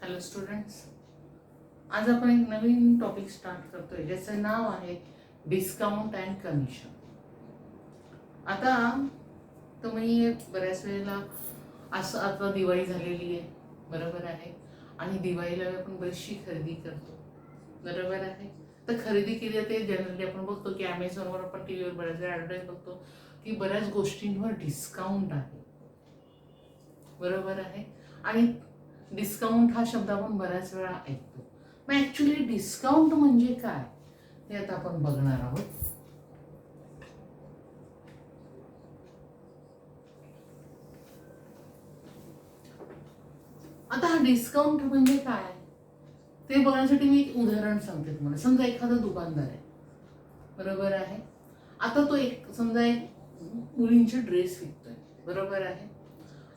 Hello students, आज आपण एक नवीन टॉपिक स्टार्ट करतोय ज्याचं नाव आहे डिस्काउंट अँड कमिशन. आता तुम्ही बऱ्याच वेळेला असं आता दिवाळी झालेली आहे, बरोबर आहे, आणि दिवाळीला आपण बरीचशी खरेदी करतो, बरोबर आहे. तर खरेदी केली ते जनरली आपण बघतो की ॲमेझॉनवर आपण टी व्हीवर बऱ्याच वेळा ॲडव्हर्टाईज बघतो की बऱ्याच गोष्टींवर डिस्काउंट आहे, बरोबर आहे. आणि डिस्काउंट हा शब्द आपण बऱ्याच वेळा ऐकतो. मग ॲक्च्युली डिस्काउंट म्हणजे काय हे आता आपण बघणार आहोत. आता हा डिस्काउंट म्हणजे काय ते बघण्यासाठी मी एक उदाहरण सांगते तुम्हाला. समजा एखादा दुकानदार आहे, बरोबर आहे. आता तो समजा एक मुलींचे ड्रेस विकतोय, बरोबर आहे.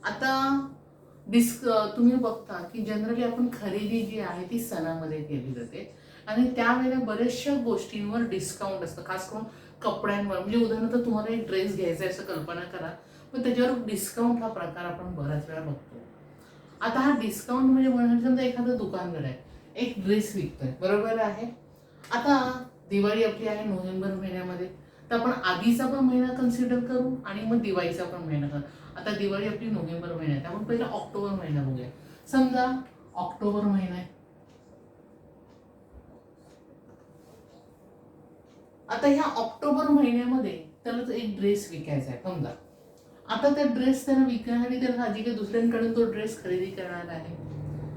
आता तुम्ही बघता की जनरली आपण खरेदी जी आहे ती सणामध्ये केली जाते आणि त्यावेळेला बऱ्याचशा गोष्टींवर डिस्काउंट असतं, खास करून कपड्यांवर. म्हणजे उदाहरणार्थ तुम्हाला एक ड्रेस घ्यायचा आहे असं कल्पना करा, पण त्याच्यावर डिस्काउंट हा प्रकार आपण बऱ्याच वेळा बघतो. आता हा डिस्काउंट म्हणजे समजा एखादा दुकानदार आहे, एक ड्रेस विकतोय, बरोबर आहे. आता दिवाळी आपली आहे नोव्हेंबर महिन्यामध्ये, तर आपण आधीचा पण महिना कन्सिडर करू आणि मग दिवाळीचा पण महिना करू. आता दिवाळी आपली नोव्हेंबर महिन्यात, आपण पहिला ऑक्टोबर महिना बघूया. समजा ऑक्टोबर महिना आहे. आता ह्या ऑक्टोबर महिन्यामध्ये त्याला एक ड्रेस विकायचा आहे समजा. आता त्या ड्रेस त्याला विकण्यासाठी त्याला आधी काही दुसऱ्यांकडून तो ड्रेस खरेदी करणार आहे,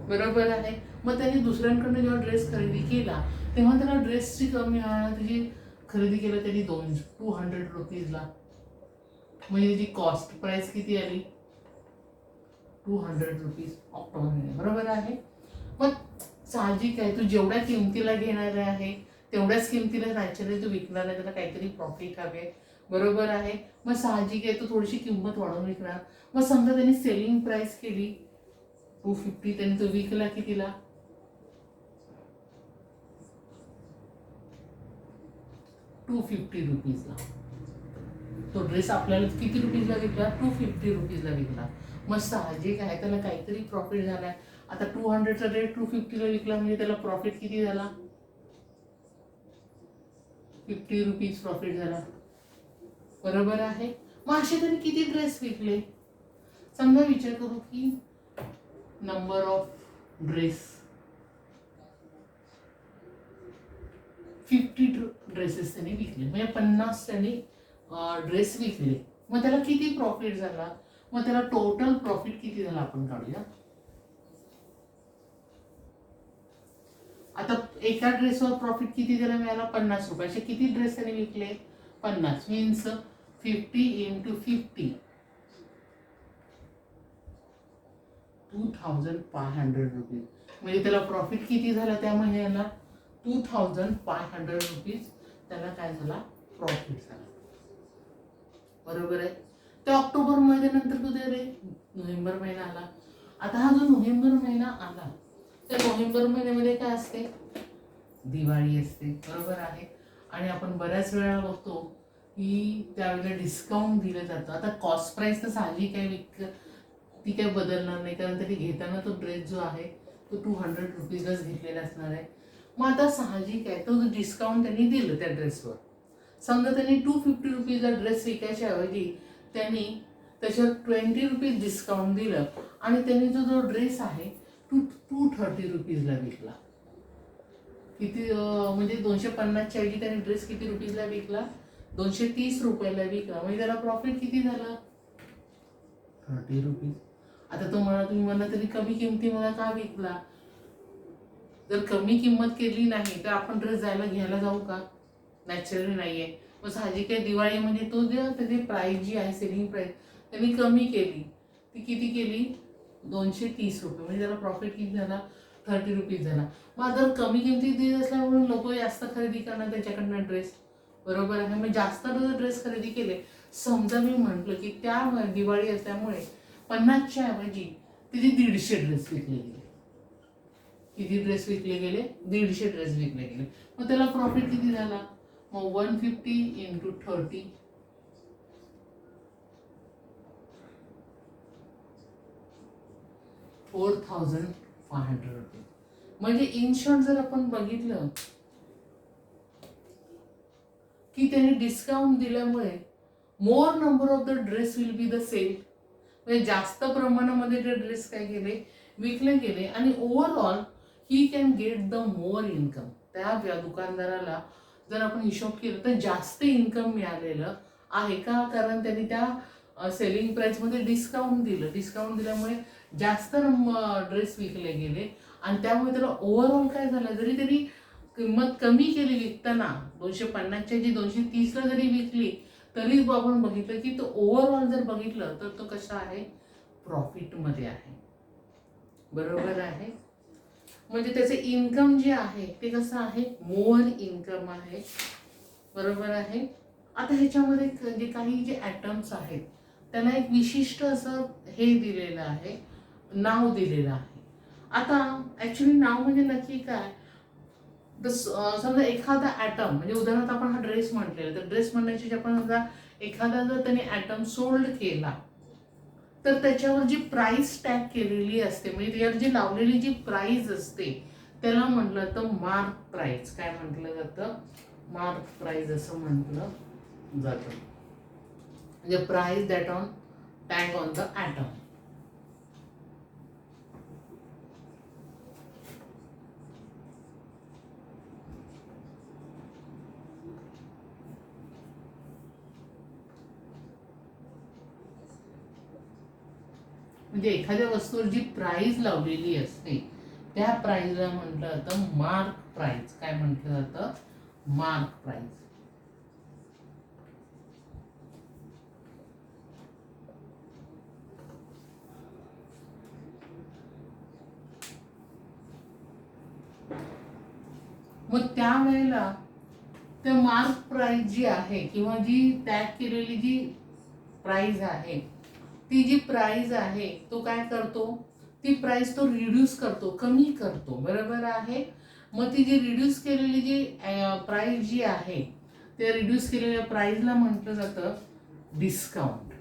बरोबर आहे. मग त्याने दुसऱ्यांकडून जेव्हा ड्रेस खरेदी केला तेव्हा त्याला ड्रेसची कमी त्याची खरेदी केलं त्यांनी 200 रुपीजला. म्हणजे त्याची कॉस्ट प्राइस किती आली? 200 रुपीज ऑक्टोबर महिन्यात, बरोबर आहे. मग साहजिक आहे, तू जेवढ्या किमतीला घेणार आहे तेवढ्याच किमतीला नॅचरली तू विकणार आहे, त्याला काहीतरी प्रॉफिट हवे, बरोबर आहे. मग साहजिक आहे, तू थोडीशी किंमत वाढवून विकणार. मग समजा त्यांनी सेलिंग प्राइस केली 250, त्यांनी तो विकला कितीला? 250 रुपीजला. तो ड्रेस आपल्याला किती रुपीजला विकला? 250 रुपीजला विकला. मग साहजिक आहे त्याला काहीतरी प्रॉफिट झालाय. आता 200चा रेट 250ला विकला म्हणजे त्याला प्रॉफिट किती झाला? 50 रुपीज प्रॉफिट झाला, बरोबर आहे. मग असे तरी किती ड्रेस विकले? समजा विचार करू की नंबर ऑफ ड्रेस 50 ड्रेसेस त्यांनी विकले, म्हणजे 50 त्यांनी ड्रेस विकले. मग त्याला किती प्रॉफिट झाला? मग त्याला टोटल प्रॉफिट किती झाला आपण काढूया. आता एका ड्रेसवर प्रॉफिट किती त्याला मिळाला? 50 रुपये. असे किती ड्रेस त्याने विकले? 50 मीन्स 50 into 50, 2500 रुपीज. म्हणजे त्याला प्रॉफिट किती झाला त्या महिन्याला? 2500 रुपीज त्याला काय झाला? प्रॉफिट झाला, बरोबर आहे. त्या ऑक्टोबर महिन्यानंतर कधी रे नोव्हेंबर महिना आला. आता हा जो नोव्हेंबर महिना आला त्या नोव्हेंबर महिन्यामध्ये काय असते? दिवाळी असते, बरोबर आहे. आणि आपण बऱ्याच वेळा बघतो की त्यावेळेला डिस्काउंट दिलं जातं. आता कॉस्ट प्राइस तर साहजिक आहे, ती काही बदलणार नाही, कारण तरी घेताना तो ड्रेस जो आहे तो 200 रुपीजलाच घेतलेला असणार आहे. मग आता साहजिक आहे तो डिस्काउंट त्यांनी दिलं त्या ड्रेसवर. समजा त्यांनी 250 रुपीजला ड्रेस विकायच्या ऐवजी त्यांनी त्याच्यावर 20 रुपीज डिस्काउंट दिलं आणि त्यांनी जो ड्रेस आहे तो 230 रुपीजला विकला. किती म्हणजे 250च्या ऐवजी त्याने ड्रेस किती रुपीजला विकला? 230 रुपयाला विकला. म्हणजे त्याला प्रॉफिट किती झाला? 30 रुपीज. आता तुम्ही म्हणा तरी कमी किमती मला का विकला? जर कमी किंमत केली नाही तर आपण ड्रेस घ्यायला जाऊ का? नॅचरली नाहीये. मग साहजिक आहे दिवाळी म्हणजे तो जे त्याची प्राइस जी आहे सेलिंग प्राइस त्यांनी कमी केली. ती किती केली? 230 रुपये. म्हणजे त्याला प्रॉफिट किती झाला? 30 रुपीज झाला. मग जर कमी किमतीत देत असल्यामुळे लोक जास्त खरेदी करणार त्याच्याकडनं ड्रेस, बरोबर आहे. मग जास्त ड्रेस खरेदी केले. समजा मी म्हटलं की त्या दिवाळी असल्यामुळे 50च्या ऐवजी तिथे 150 ड्रेस विकले गेले. किती ड्रेस विकले गेले? 150 ड्रेस विकले गेले. मग त्याला प्रॉफिट किती झाला? मग 150 into 30, 4000 500 रुपीज. म्हणजे इन शॉर्ट जर आपण बघितलं की त्यांनी डिस्काउंट दिल्यामुळे more number of the dress will be the sale. म्हणजे जास्त प्रमाणामध्ये ते ड्रेस काय केले, विकले गेले आणि overall he can get the more income. त्या दुकानदाराला जर आपण हिशोब केलं तर जास्त इन्कम मिळालेलं आहे का, कारण त्यांनी त्या सेलिंग प्राइसमध्ये डिस्काउंट दिलं. डिस्काउंट दिल्यामुळे जास्त ड्रेस विकले गेले आणि त्यामुळे त्याला ओव्हरऑल काय झालं, जरी त्यांनी किंमत कमी केली विकताना 250च्या जी 230ला जरी विकली तरी आपण बघितलं की तो ओव्हरऑल जर बघितलं तर तो कसा आहे, प्रॉफिटमध्ये आहे. बरोबर आहे. म्हणजे त्याचे इन्कम जे आहे ते कसं आहे, मोर इन्कम आहे. बरोबर आहे. आता ह्याच्यामध्ये जे काही जे ॲटम्स आहेत त्यांना एक विशिष्ट असं हे दिलेलं आहे, नाव दिलेलं आहे. आता ॲक्च्युली नाव म्हणजे नक्की काय, समजा एखादा ॲटम म्हणजे उदाहरणार्थ आपण हा ड्रेस म्हटलेला, तर ड्रेस म्हणण्याची आपण समजा एखादा जर त्याने ॲटम सोल्ड केला तर त्याच्यावर जी प्राइस टॅग केलेली असते, म्हणजे त्याच्यावर जी लावलेली जी प्राइस असते त्याला म्हटलं जातं मार्क प्राइस. काय म्हटलं जातं, मार्क प्राइस असं म्हटलं जातं. म्हणजे price that on tag on the item. म्हणजे एखाद्या वस्तूवर जी प्राइस लावलेली असते त्या प्राइसला म्हटलं जातं मार्क प्राइस. काय म्हटलं जातं, मार्क प्राइस. मग त्यावेळेला त्या मार्क प्राइस जी आहे किंवा जी टॅग केलेली जी प्राइस आहे, ती जी प्राइस आहे तो काय करतो, ती प्राइस तो रिड्यूस करतो, कमी करतो. बरोबर आहे. मग ती जी रिड्यूस केलेली जी प्राइस जी आहे त्या रिड्यूस केलेल्या प्राइसला म्हटलं जातं discount.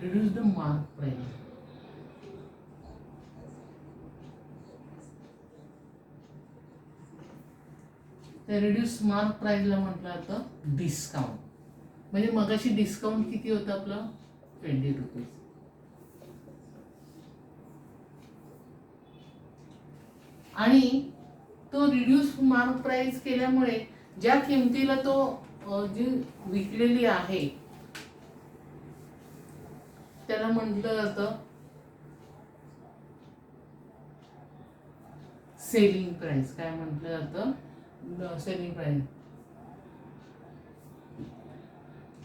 Reduce the mark price. त्या रिड्यूस मार्क प्राइसला म्हटलं जातं डिस्काउंट. म्हणजे मगाशी डिस्काउंट किती होतं आपलं, 20 रुपीज. आणि तो रिड्यूस मार्क प्राइस केल्यामुळे ज्या किमतीला तो जी विकलेली आहे त्याला म्हटलं जातं सेलिंग प्राइस. काय म्हटलं जातं, सेलिंग प्राइस.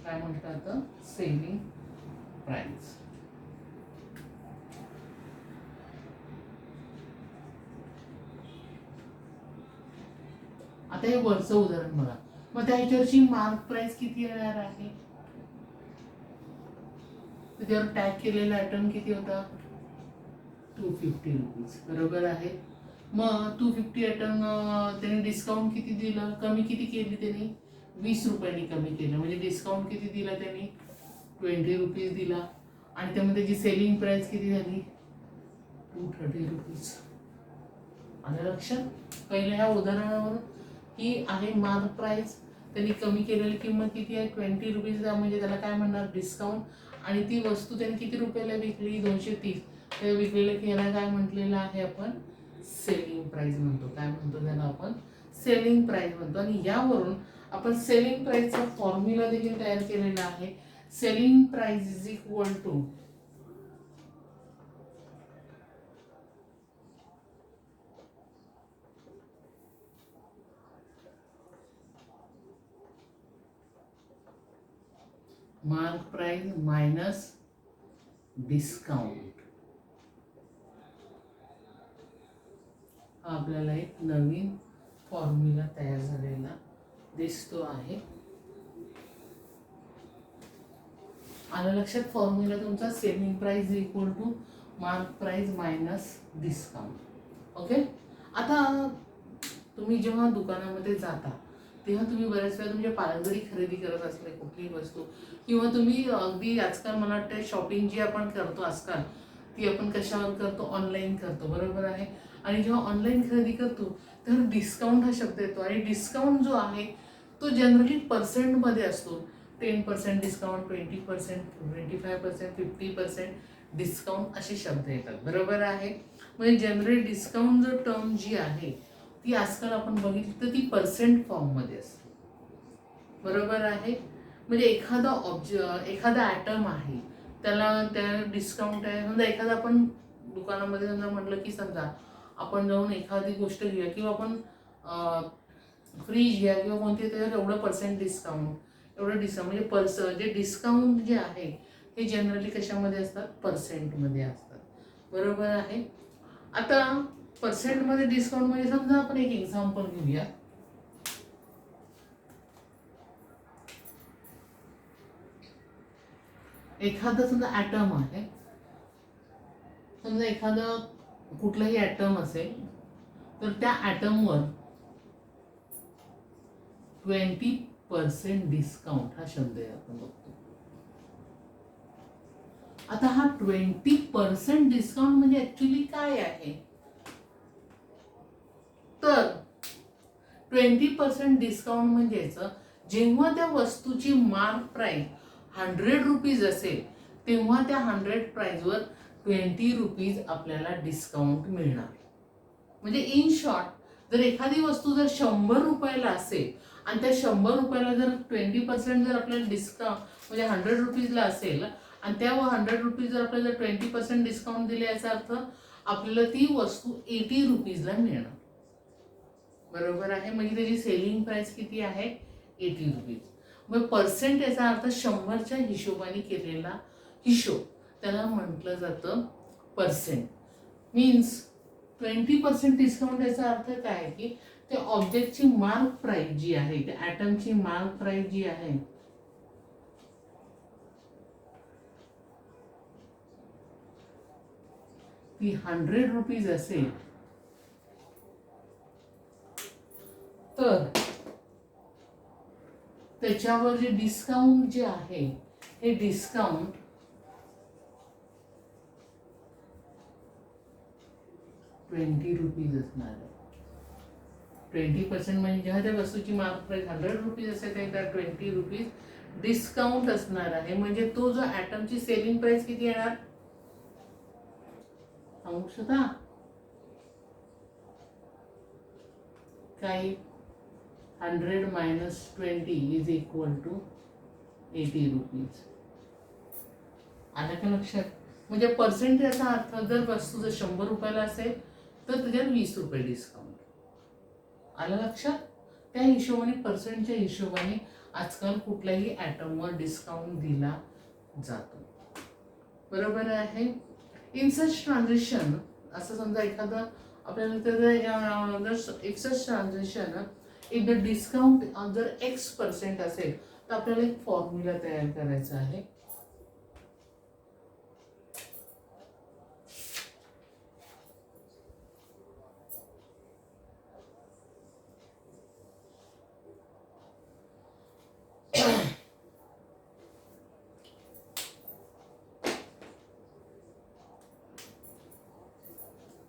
काय म्हटलं जातं, सेलिंग प्राइस. आता हे वरचं उदाहरण बघा. मग त्या ह्याच्यावरची मार्क प्राइस किती येणार आहे, त्याच्यावर टॅग केलेला आयटम किती होता, 250 रुपीज. बरोबर आहे. मग 250 आयटम त्यांनी डिस्काउंट किती दिलं, कमी किती केली त्यांनी, 20 रुपयांनी कमी केलं. म्हणजे डिस्काउंट किती दिला त्यांनी, 20 रुपीज दिला. आणि त्यामध्ये जी सेलिंग प्राइस किती झाली, 230 रुपीज. आलं लक्षात. पहिल्या ह्या उदाहरणावर ही आहे मार्क प्राइस. त्यांनी कमी केलेली किंमत किती आहे, 20 रुपीज. म्हणजे त्याला काय म्हणणार, डिस्काउंट. आणि ती वस्तू त्यांनी किती रुपयाला विकली, 230. त्या विकलेल्या याला काय म्हटलेलं आहे आपण, सेलिंग प्राइस म्हणतो. काय म्हणतो त्याला आपण, सेलिंग प्राइस म्हणतो. आणि यावरून आपण सेलिंग प्राइसचा फॉर्म्युला देखील तयार केलेला आहे. Selling price is equal to mark price minus discount. हा आपल्याला एक नवीन फॉर्म्युला तयार झालेला दिसतो आहे. आलं लक्षात. फॉर्म्युला तुमचा selling price equal to mark price minus discount. Okay. आता तुम्ही जेव्हा दुकानामध्ये जाता तेव्हा तुम्ही बऱ्याच वेळा तुमच्या पारंपरिक खरेदी करत असले कुठलीही वस्तू, किंवा तुम्ही अगदी आजकाल मला वाटतं शॉपिंग जी आपण करतो आजकाल ती आपण कशावर करतो, ऑनलाईन करतो, बरोबर आहे. आणि जेव्हा ऑनलाईन खरेदी करतो तेव्हा डिस्काउंट हा शब्द येतो, आणि डिस्काउंट जो आहे तो जनरली पर्सेंटमध्ये असतो. 10% डिस्काउंट, 20%, 25%, 50% डिस्काउंट असे शब्द येतात, बरोबर आहे. म्हणजे जनरली डिस्काउंट जो टर्म जी आहे ती आजकाल आपण बघितली तर ती पर्सेंट फॉर्ममध्ये असते, बरोबर आहे. म्हणजे एखादा ॲटम आहे त्याला त्या डिस्काउंट आहे. समजा एखादा आपण दुकानामध्ये समजा म्हटलं की समजा आपण जाऊन एखादी गोष्ट घेऊया, किंवा आपण फ्रीज घ्या किंवा कोणते, त्याच्यावर एवढं पर्सेंट डिस्काउंट, एवढं डिस्काउंट, म्हणजे जे डिस्काउंट जे आहे हे जनरली कशामध्ये असतात, पर्सेंटमध्ये असतात, बरोबर आहे. आता पर्सेंटमध्ये डिस्काउंटमध्ये समजा आपण एक एक्झाम्पल घेऊया. एखादा समजा ॲटम आहे, समजा एखादा कुठलाही ॲटम असेल तर त्या ॲटमवर 20% डिस्काउंट हा शब्द आहे आपण बघतो. आता हा 20% डिस्काउंट म्हणजे ऍक्च्युली काय आहे, तर 20% डिस्काउंट म्हणजेच जेव्हा त्या वस्तूची मार्क प्राइस 100 रुपीज असेल तेव्हा त्या 100 प्राइसवर 20 रुपीज आपल्याला डिस्काउंट मिळणार. म्हणजे इन शॉर्ट, जर एखादी वस्तू जर 100 रुपयाला असेल आणि त्या 100 रुपयाला जर 20% जर आपल्याला डिस्काउंट म्हणजे 100 रुपीजला असेल, आणि त्या 100 रुपीज जर आपल्याला 20% डिस्काउंट दिले, याचा अर्थ आपल्याला ती वस्तू 80 रुपीजला मिळणार, बरोबर आहे. म्हणजे त्याची सेलिंग प्राइस किती आहे, 80 रुपीज. मग पर्सेंट याचा अर्थ 100च्या हिशोबाने केलेला हिशोब, त्याला म्हटलं जातं पर्सेंट. मीन्स 20% डिस्काउंट याचा अर्थ काय की त्या ऑब्जेक्टची मार्क प्राइस जी आहे, त्या ॲटमची मार्क प्राइस जी आहे ती 100 रुपीज असेल, तर त्याच्यावर जे डिस्काउंट जे आहे हे डिस्काउंट 20 रुपीज असणार आहे. 20% म्हणजे जेव्हा त्या वस्तूची मार्क प्राइस 100 रुपीज असेल त्या 20 रुपीज डिस्काउंट असणार आहे. म्हणजे तो जो ॲटमची सेलिंग प्राइस किती येणार सांगू शकता काय, 100 minus 20 is equal to 80 rupees. आलं का लक्षात. म्हणजे पर्सेंट याचा अर्थ जर वस्तू जर 100 रुपयाला असेल तर त्याच्यावर 20 रुपये डिस्काउंट. आलं लक्षात. त्या हिशोबाने पर्सेंटच्या हिशोबाने आजकाल कुठल्याही ॲटमवर डिस्काउंट दिला जातो, बरोबर आहे. इन सच ट्रान्झॅक्शन, असं समजा एखादं आपल्याला एक सच ट्रान्झॅक्शन इफ द डिस्काउंट जर X% असेल तर आपल्याला एक फॉर्म्युला तयार करायचा आहे.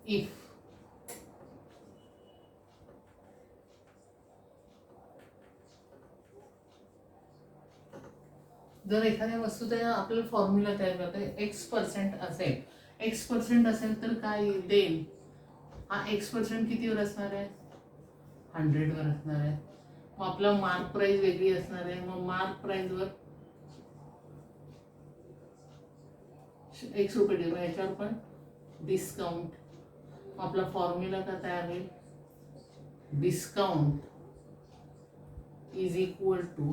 इफ जर एखाद्या वस्तूचा आपल्याला फॉर्म्युला तयार करता X% असेल, X% असेल तर काय देईल, हा X% कितीवर असणार आहे, 100 वर असणार आहे. मग आपला मार्क प्राइस वेगळी असणार आहे. मग मार्क प्राइस वर X रुपये देऊ, याच्यावर पण डिस्काउंट. आपला फॉर्म्युला का तयार होईल, discount is equal to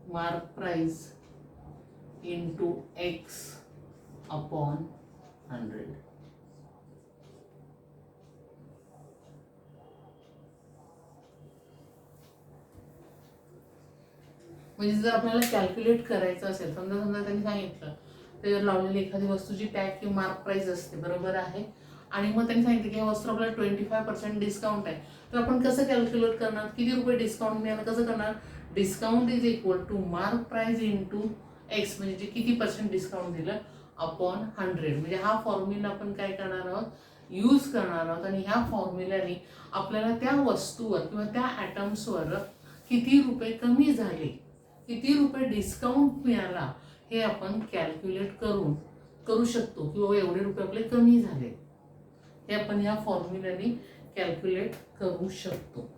mark price into X upon 100. म्हणजे जर आपल्याला कॅल्क्युलेट करायचं असेल, समजा त्यांनी सांगितलं त्याच्यावर लावलेली एखादी वस्तूची टॅग किंवा मार्क प्राइस असते, बरोबर आहे. आणि मग त्यांनी सांगितलं की या वस्तू आपल्याला 25% डिस्काउंट आहे. तर आपण कसं कॅल्क्युलेट करणार, किती रुपये डिस्काउंट मिळालं, कसं करणार? Discount is equal to mark price into X, म्हणजे जे किती पर्सेंट डिस्काउंट दिलं अपॉन 100. म्हणजे हा फॉर्म्युला आपण काय करणार आहोत, यूज करणार आहोत. आणि ह्या फॉर्म्युल्याने आपल्याला त्या वस्तूवर किंवा त्या ॲटम्सवर किती रुपये कमी झाले, किती रुपये डिस्काउंट मिळाला, हे आपण कॅल्क्युलेट करू शकतो. किंवा एवढे रुपये आपले कमी झाले, हे आपण ह्या फॉर्म्युल्याने कॅल्क्युलेट करू शकतो.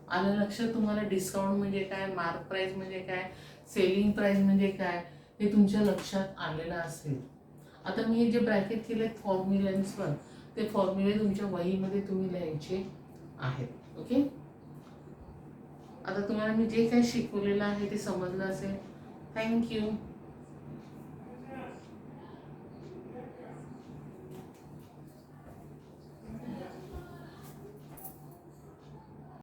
आलं लक्षात तुम्हाला? डिस्काउंट म्हणजे काय, मार्क प्राइस म्हणजे काय, सेलिंग प्राइस म्हणजे काय, हे तुमच्या लक्षात आलेलं असेल. आता मी हे जे ब्रॅकेट केले फॉर्म्युलांसवर, ते फॉर्म्युले तुमच्या वहीमध्ये तुम्ही लिहायचे आहेत. ओके, आता तुम्हाला मी जे काही शिकवलेलं आहे ते समजलं असेल. थँक्यू.